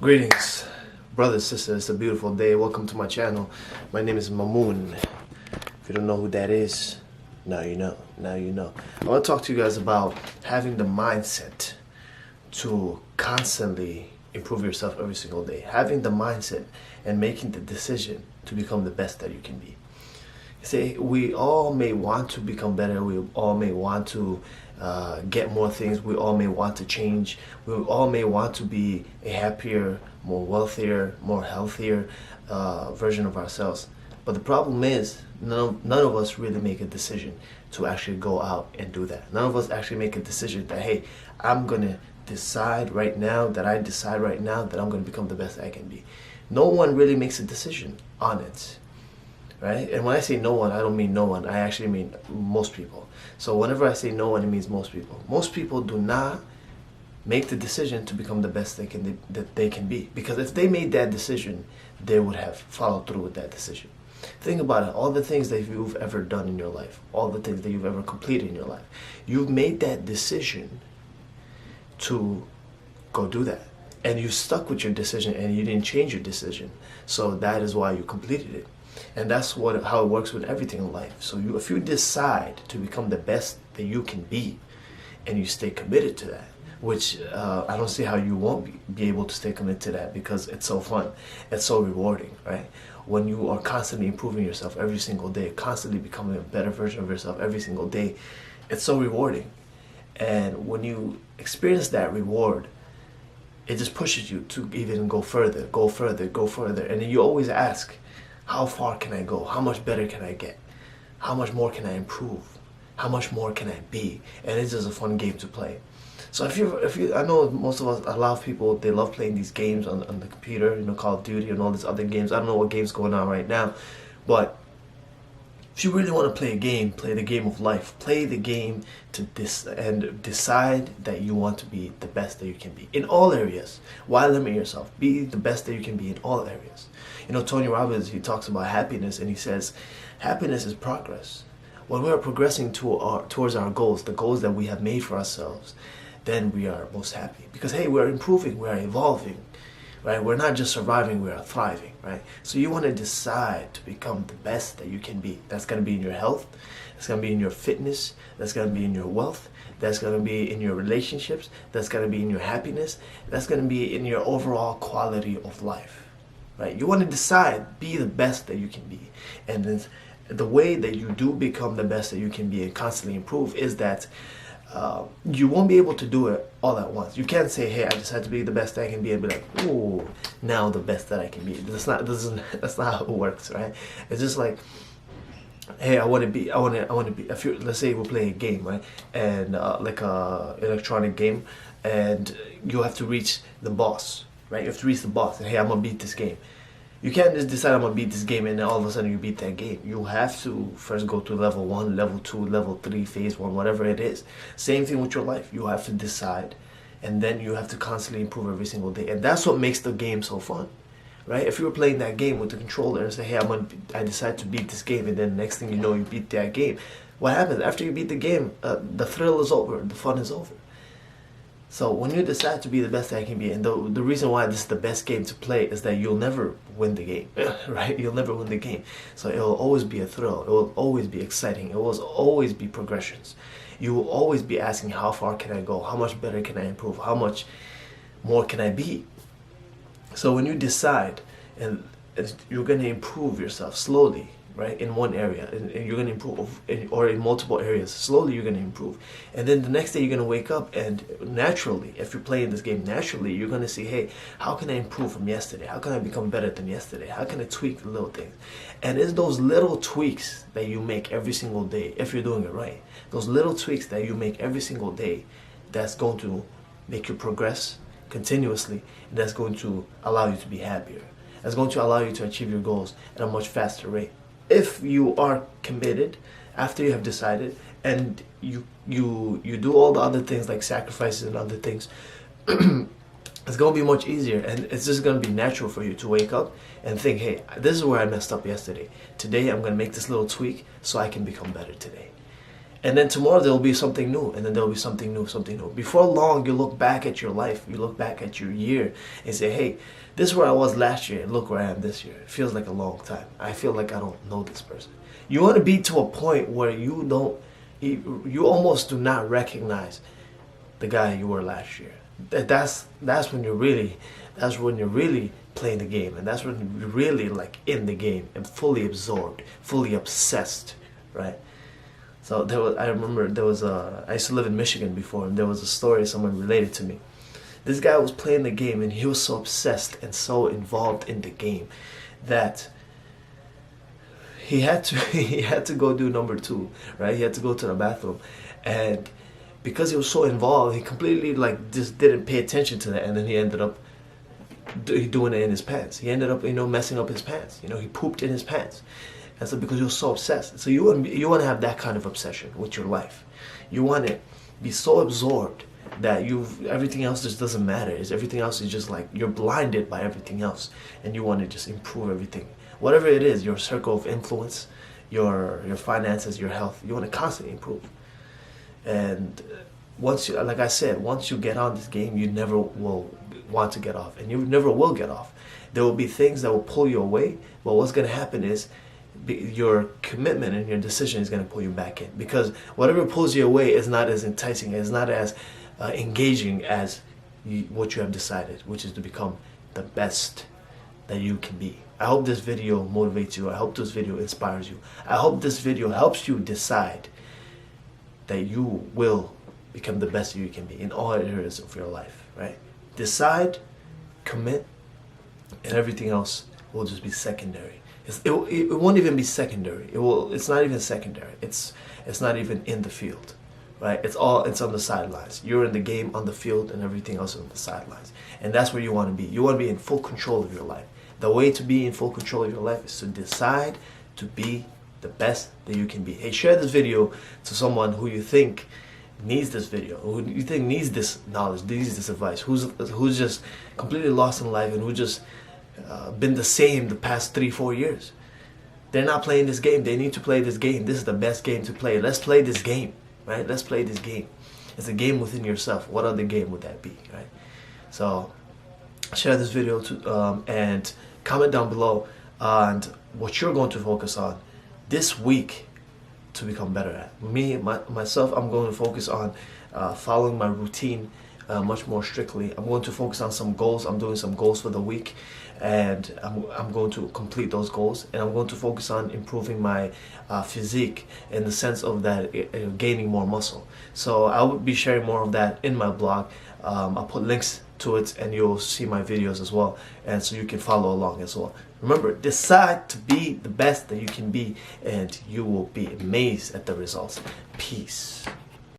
Greetings, brothers, sisters. It's a beautiful day. Welcome to my channel. My name is Mamun. If you don't know who that is, now you know. Now you know. I want to talk to you guys about having the mindset to constantly improve yourself every single day. Having the mindset and making the decision to become the best that you can be. See, we all may want to become better. We all may want to get more things. We all may want to change. We all may want to be a happier, more wealthier, more healthier version of ourselves. But the problem is, none of us really make a decision to actually go out and do that. None of us actually make a decision that, hey, I'm going to decide right now that I'm going to become the best I can be. No one really makes a decision on it. Right? And when I say no one, I don't mean no one. I actually mean most people. So whenever I say no one, it means most people. Most people do not make the decision to become the best that they can be. Because if they made that decision, they would have followed through with that decision. Think about it. All the things that you've ever done in your life, all the things that you've ever completed in your life, you've made that decision to go do that. And you stuck with your decision and you didn't change your decision. So that is why you completed it. And that's how it works with everything in life. So if you decide to become the best that you can be, and you stay committed to that, which I don't see how you won't be able to stay committed to that, because it's so fun, it's so rewarding, right? When you are constantly improving yourself every single day, constantly becoming a better version of yourself every single day, it's so rewarding. And when you experience that reward, it just pushes you to even go further, go further, go further. And then you always ask, how far can I go? How much better can I get? How much more can I improve? How much more can I be? And it's just a fun game to play. So if you, I know most of us, a lot of people, they love playing these games on the computer, Call of Duty and all these other games. I don't know what game's going on right now, but if you really want to play a game, play the game of life. Play the game and decide that you want to be the best that you can be in all areas. Why limit yourself? Be the best that you can be in all areas. Tony Robbins, he talks about happiness, and he says, happiness is progress. When we are progressing towards our goals, the goals that we have made for ourselves, then we are most happy. Because, hey, we're improving, we're evolving, right? We're not just surviving, we are thriving, right? So you want to decide to become the best that you can be. That's going to be in your health, that's going to be in your fitness, that's going to be in your wealth, that's going to be in your relationships, that's going to be in your happiness, that's going to be in your overall quality of life. Right? You want to decide, be the best that you can be. And then the way that you do become the best that you can be and constantly improve is that you won't be able to do it all at once. You can't say, hey, I decide to be the best I can be, and be like, oh, now the best that I can be. That's not how it works, right? It's just like, hey, I want to be, if you, let's say we're playing a game, right? And like a electronic game, and you have to reach the boss. Right? You have to reach the boss and, hey, I'm going to beat this game. You can't just decide I'm going to beat this game and then all of a sudden you beat that game. You have to first go to level 1, level 2, level 3, phase 1, whatever it is. Same thing with your life. You have to decide, and then you have to constantly improve every single day. And that's what makes the game so fun. Right? If you were playing that game with the controller and say, hey, I decide to beat this game, and then next thing you know, you beat that game. What happens? After you beat the game, the thrill is over. The fun is over. So when you decide to be the best that I can be, and the reason why this is the best game to play is that you'll never win the game, right? You'll never win the game. So it will always be a thrill. It will always be exciting. It will always be progressions. You will always be asking, how far can I go? How much better can I improve? How much more can I be? So when you decide, and you're going to improve yourself slowly, right, in one area, and you're going to improve, or in multiple areas, slowly you're going to improve. And then the next day you're going to wake up, and naturally, if you're playing this game naturally, you're going to see, hey, how can I improve from yesterday? How can I become better than yesterday? How can I tweak the little things? And it's those little tweaks that you make every single day, if you're doing it right. Those little tweaks that you make every single day, that's going to make you progress continuously, and that's going to allow you to be happier. That's going to allow you to achieve your goals at a much faster rate. If you are committed, after you have decided, and you do all the other things like sacrifices and other things, it's going to be much easier, and it's just going to be natural for you to wake up and think, hey, this is where I messed up yesterday. Today I'm going to make this little tweak so I can become better today. And then tomorrow there will be something new, and then there will be something new, something new. Before long, you look back at your life, you look back at your year, and say, hey, this is where I was last year, and look where I am this year. It feels like a long time. I feel like I don't know this person. You want to be to a point where you almost do not recognize the guy you were last year. That's when you're really playing the game, and that's when you're really like in the game and fully absorbed, fully obsessed, right? So I remember I used to live in Michigan before, and there was a story someone related to me. This guy was playing the game, and he was so obsessed and so involved in the game that he had to go do number two, right? He had to go to the bathroom, and because he was so involved, he completely like just didn't pay attention to that, and then he ended up doing it in his pants. He ended up, messing up his pants. He pooped in his pants. And so because he was so obsessed. So you want to have that kind of obsession with your life. You want to be so absorbed that everything else just doesn't matter. Everything else is just like you're blinded by everything else, and you want to just improve everything. Whatever it is, your circle of influence, your finances, your health, you want to constantly improve. And once you get on this game, you never will want to get off, and you never will get off. There will be things that will pull you away, but what's going to happen is your commitment and your decision is going to pull you back in, because whatever pulls you away is not as enticing, is not as engaging as what you have decided, which is to become the best that you can be. I hope this video motivates you. I hope this video inspires you. I hope this video helps you decide that you will become the best you can be in all areas of your life, right? Decide, commit, and everything else will just be secondary. It won't even be secondary. It's not even secondary. It's not even in the field, right? It's on the sidelines. You're in the game on the field, and everything else is on the sidelines. And that's where you want to be. You want to be in full control of your life. The way to be in full control of your life is to decide to be the best that you can be. Hey, share this video to someone who you think needs this video, who you think needs this knowledge, needs this advice, who's just completely lost in life, and who just been the same the past 3-4 years. They're not playing this game. They need to play this game. This is the best game to play. Let's play this game, right? Let's play this game. It's a game within yourself. What other game would that be, right? So share this video and comment down below on what you're going to focus on this week to become better at. Myself, I'm going to focus on following my routine much more strictly. I'm going to focus on some goals. I'm doing some goals for the week, and I'm going to complete those goals. And I'm going to focus on improving my physique in the sense of that gaining more muscle. So I will be sharing more of that in my blog. I'll put links to it, and you'll see my videos as well, and so you can follow along as well. Remember, decide to be the best that you can be, and you will be amazed at the results. Peace.